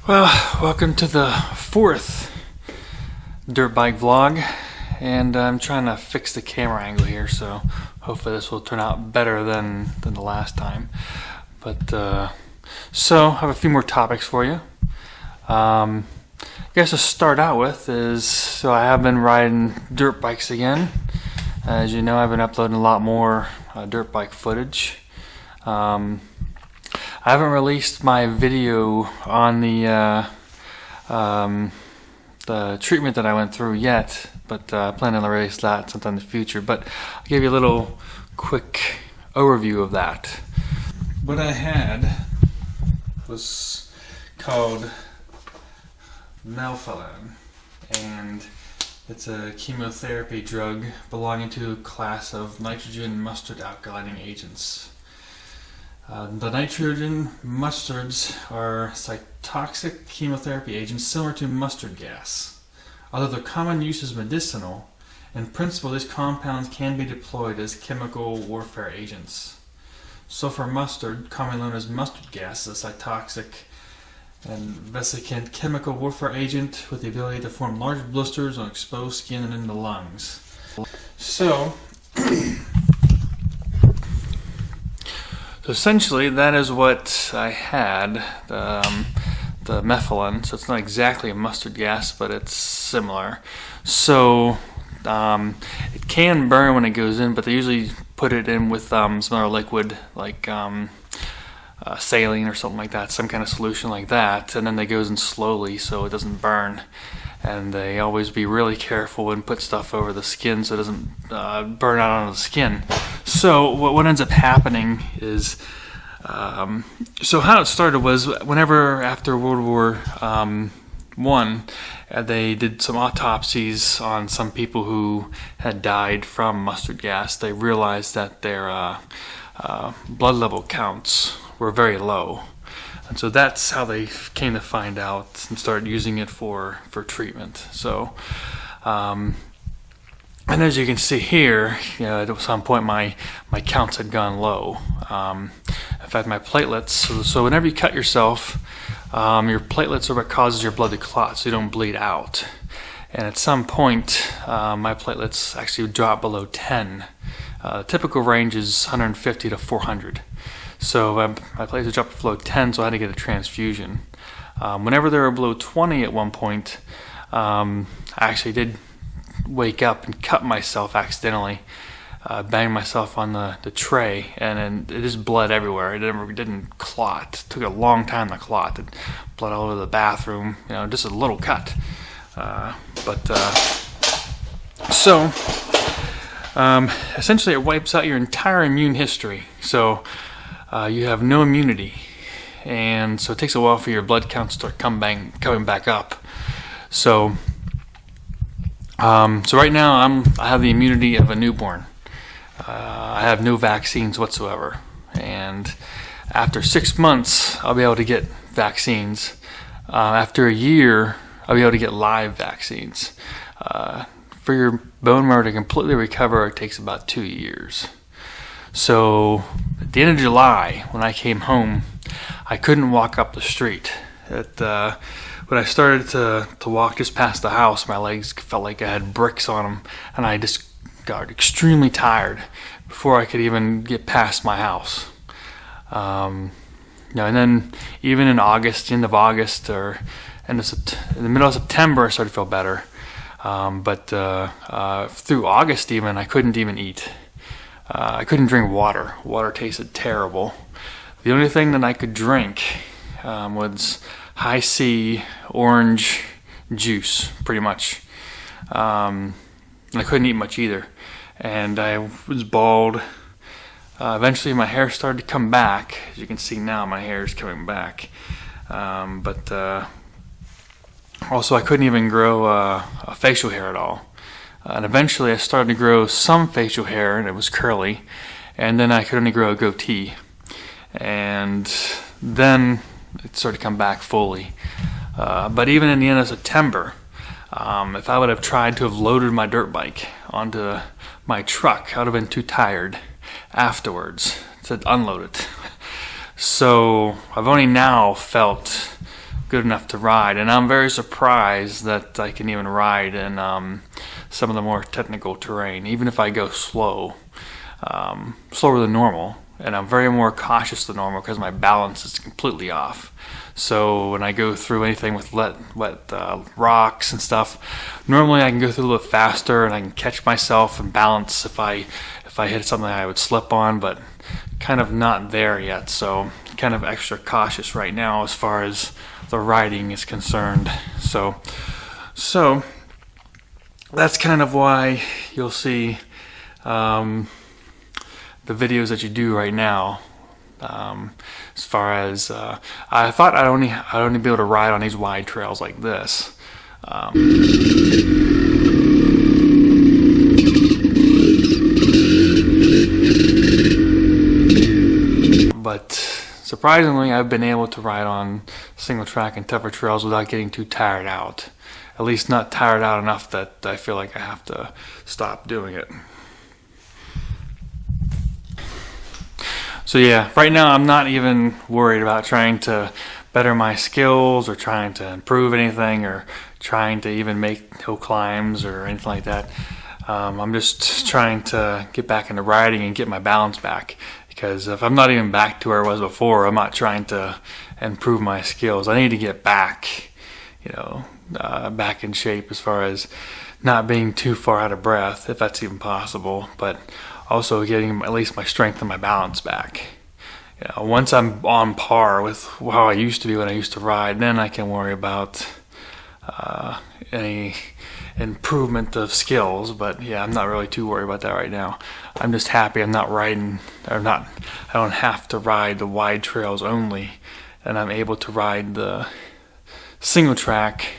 Well, welcome to the fourth dirt bike vlog, and I'm trying to fix the camera angle here, so hopefully this will turn out better than the last time. But so I have a few more topics for you. I guess to start out with is, so I have been riding dirt bikes again. As you know, I've been uploading a lot more dirt bike footage. I haven't released my video on the treatment that I went through yet, but I plan to release that sometime in the future. But I'll give you a little quick overview of that. What I had was called melphalan, and it's a chemotherapy drug belonging to a class of nitrogen mustard alkylating agents. The nitrogen mustards are cytotoxic chemotherapy agents similar to mustard gas. Although their common use is medicinal, in principle these compounds can be deployed as chemical warfare agents. Sulfur mustard, commonly known as mustard gas, is a cytotoxic and vesicant chemical warfare agent with the ability to form large blisters on exposed skin and in the lungs. So essentially, that is what I had, the melphalan. So it's not exactly a mustard gas, but it's similar. So it can burn when it goes in, but they usually put it in with some other liquid, like saline or something like that, some kind of solution like that, and then it goes in slowly so it doesn't burn. And they always be really careful and put stuff over the skin so it doesn't burn out onto the skin. So what ends up happening is, so how it started was whenever after World War I, they did some autopsies on some people who had died from mustard gas. They realized that their blood level counts were very low. And so that's how they came to find out and started using it for treatment. So, and as you can see here, you know, at some point my counts had gone low. In fact, my platelets, so whenever you cut yourself, your platelets are what causes your blood to clot so you don't bleed out. And at some point, my platelets actually dropped below 10. The typical range is 150 to 400. So my platelets dropped below 10, so I had to get a transfusion. Whenever they were below 20 at one point, I actually did wake up and cut myself accidentally, banged myself on the tray, and it just bled everywhere. It didn't clot. It took a long time to clot. It bled all over the bathroom, you know, just a little cut. So essentially it wipes out your entire immune history. So you have no immunity, and so it takes a while for your blood counts to start coming back up. So right now I have the immunity of a newborn. I have no vaccines whatsoever, and after 6 months I'll be able to get vaccines. After a year I'll be able to get live vaccines. For your bone marrow to completely recover, it takes about 2 years. So at the end of July, when I came home, I couldn't walk up the street. When I started to walk just past the house, my legs felt like I had bricks on them, and I just got extremely tired before I could even get past my house. And then even in August, end of August, or in the middle of September, I started to feel better. But through August even, I couldn't even eat. I couldn't drink water. Water tasted terrible. The only thing that I could drink was high C orange juice, pretty much. And I couldn't eat much either. And I was bald. Eventually my hair started to come back. As you can see now, my hair is coming back. Also I couldn't even grow a facial hair at all. And eventually I started to grow some facial hair, and it was curly, and then I could only grow a goatee, and then it started to come back fully. But even in the end of September, if I would have tried to have loaded my dirt bike onto my truck, I would have been too tired afterwards to unload it. So I've only now felt good enough to ride, and I'm very surprised that I can even ride in some of the more technical terrain, even if I go slower than normal. And I'm very more cautious than normal because my balance is completely off. So when I go through anything with wet rocks and stuff, normally I can go through a little bit faster and I can catch myself and balance if I hit something I would slip on, but kind of not there yet. So kind of extra cautious right now as far as the riding is concerned. So that's kind of why you'll see the videos that you do right now. As far as I thought I'd only be able to ride on these wide trails like this. But surprisingly, I've been able to ride on single track and tougher trails without getting too tired out. At least not tired out enough that I feel like I have to stop doing it. So yeah, right now I'm not even worried about trying to better my skills or trying to improve anything or trying to even make hill climbs or anything like that. I'm just trying to get back into riding and get my balance back, because if I'm not even back to where I was before, I'm not trying to improve my skills. I need to get back, back in shape as far as not being too far out of breath, if that's even possible, but also getting at least my strength and my balance back. Once I'm on par with how I used to be when I used to ride, then I can worry about any improvement of skills. But yeah, I'm not really too worried about that right now. I'm just happy I'm not riding, I don't have to ride the wide trails only, and I'm able to ride the single track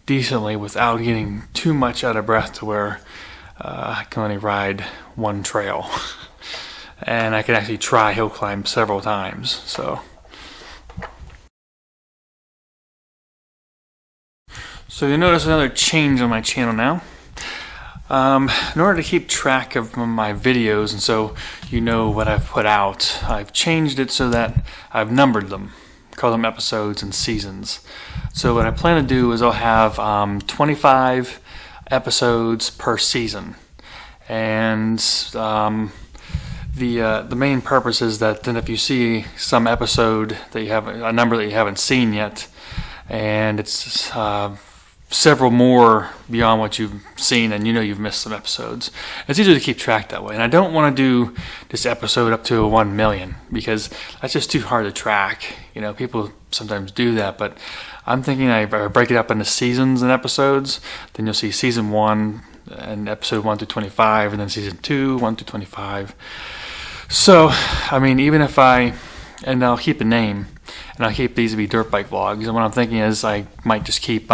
decently without getting too much out of breath to where I can only ride one trail. And I can actually try hill climb several times. So you'll notice another change on my channel now. In order to keep track of my videos, and so you know what I've put out, I've changed it so that I've numbered them, call them episodes and seasons. So what I plan to do is I'll have 25 episodes per season, and the main purpose is that then if you see some episode that you have a number that you haven't seen yet, and it's several more beyond what you've seen, and you've missed some episodes, it's easier to keep track that way. And I don't want to do this episode up to 1 million, because that's just too hard to track. People sometimes do that, but I'm thinking I break it up into seasons and episodes. Then you'll see season 1 and episode 1 through 25, and then season 2, 1 through 25. So, I mean, even if and I'll keep a name, and I'll keep these to be dirt bike vlogs. And what I'm thinking is I might just keep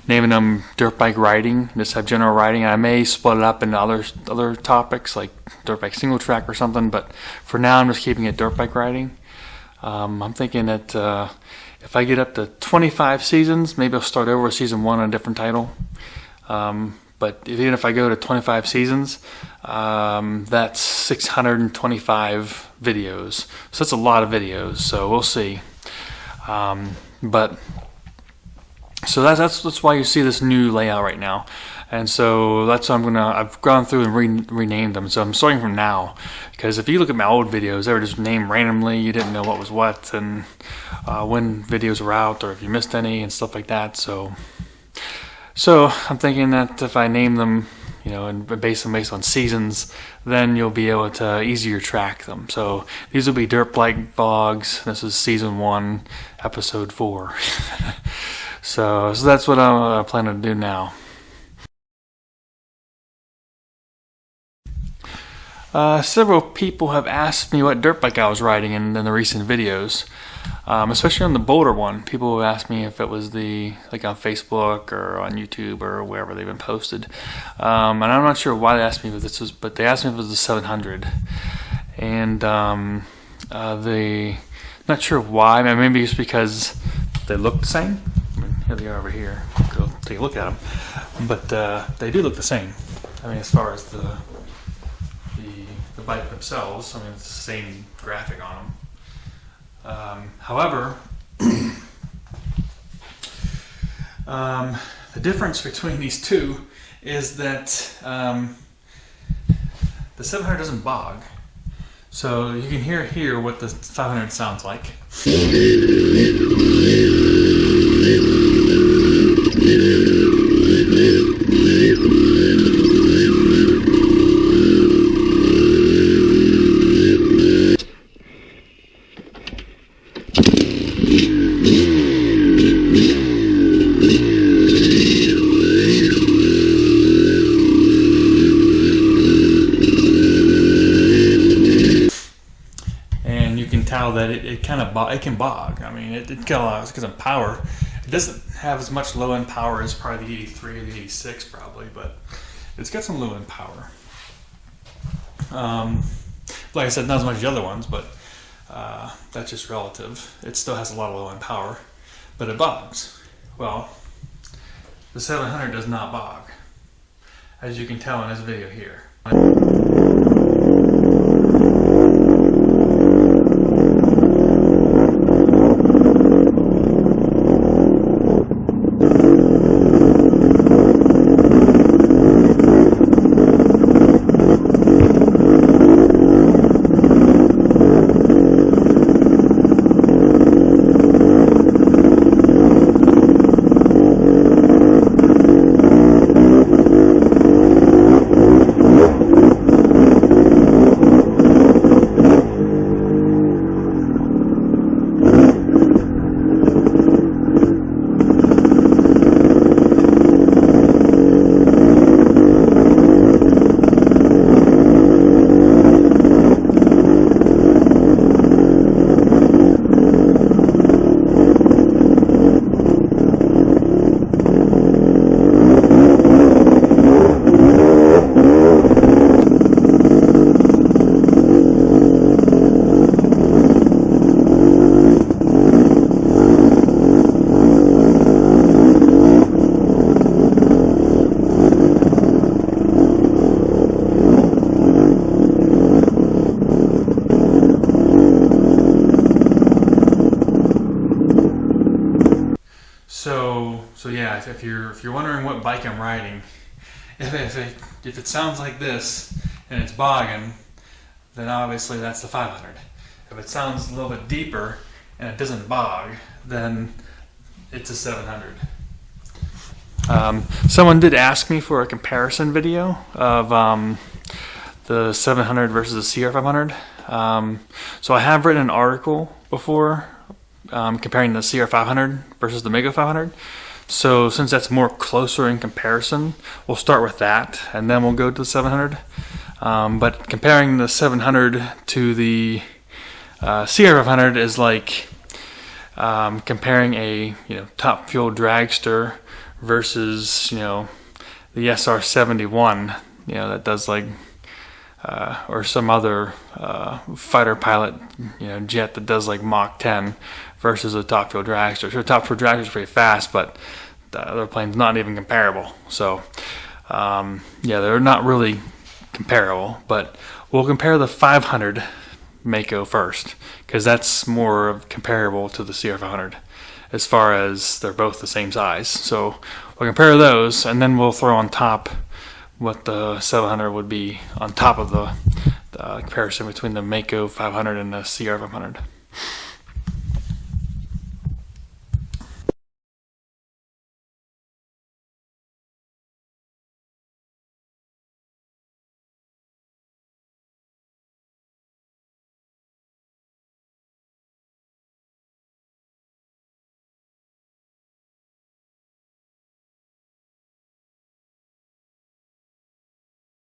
naming them dirt bike riding, just have general riding. And I may split it up into other topics like dirt bike single track or something. But for now, I'm just keeping it dirt bike riding. I'm thinking that if I get up to 25 seasons, maybe I'll start over with season 1 on a different title. But even if I go to 25 seasons, that's 625 videos. So that's a lot of videos. So we'll see. But so that's why you see this new layout right now. And so that's what I've gone through and renamed them. So I'm starting from now, because if you look at my old videos, they were just named randomly. You didn't know what was what, and when videos were out, or if you missed any and stuff like that. So I'm thinking that if I name them, and based on seasons, then you'll be able to easier track them. So these will be dirt bike vlogs. This is season 1, episode 4. so that's what I'm planning to do now. Several people have asked me what dirt bike I was riding in the recent videos, especially on the Boulder one. People have asked me if it was like on Facebook or on YouTube or wherever they've been posted, and I'm not sure why they asked me if this was, but they asked me if it was the 700, and not sure why. Maybe it's because they look the same. Here they are over here. Go take a look at them, but they do look the same. As far as the bike themselves, it's the same graphic on them. However, The difference between these two is that the 700 doesn't bog. So you can hear here what the 500 sounds like. That it can bog. I mean, it got because of power. It doesn't have as much low end power as probably the 83 or the 86 probably, but it's got some low end power. Like I said, not as much as the other ones, but that's just relative. It still has a lot of low end power, but it bogs. Well, the 700 does not bog, as you can tell in this video here. So yeah, if you're wondering what bike I'm riding, if it sounds like this and it's bogging, then obviously that's the 500. If it sounds a little bit deeper and it doesn't bog, then it's a 700. Someone did ask me for a comparison video of the 700 versus the CR500. So I have written an article before comparing the CR500 versus the Maico 500. So since that's more closer in comparison, we'll start with that and then we'll go to the 700. But comparing the 700 to the CR500 is like comparing a top fuel dragster versus the SR71 that does like or some other fighter pilot jet that does like Mach 10 versus a top fuel dragster. So top fuel dragster is pretty fast, but the other plane's not even comparable. So yeah, they're not really comparable, but we'll compare the 500 Maico first because that's more of comparable to the CR500 as far as they're both the same size. So we'll compare those and then we'll throw on top what the 700 would be on top of the comparison between the Maico 500 and the CR500.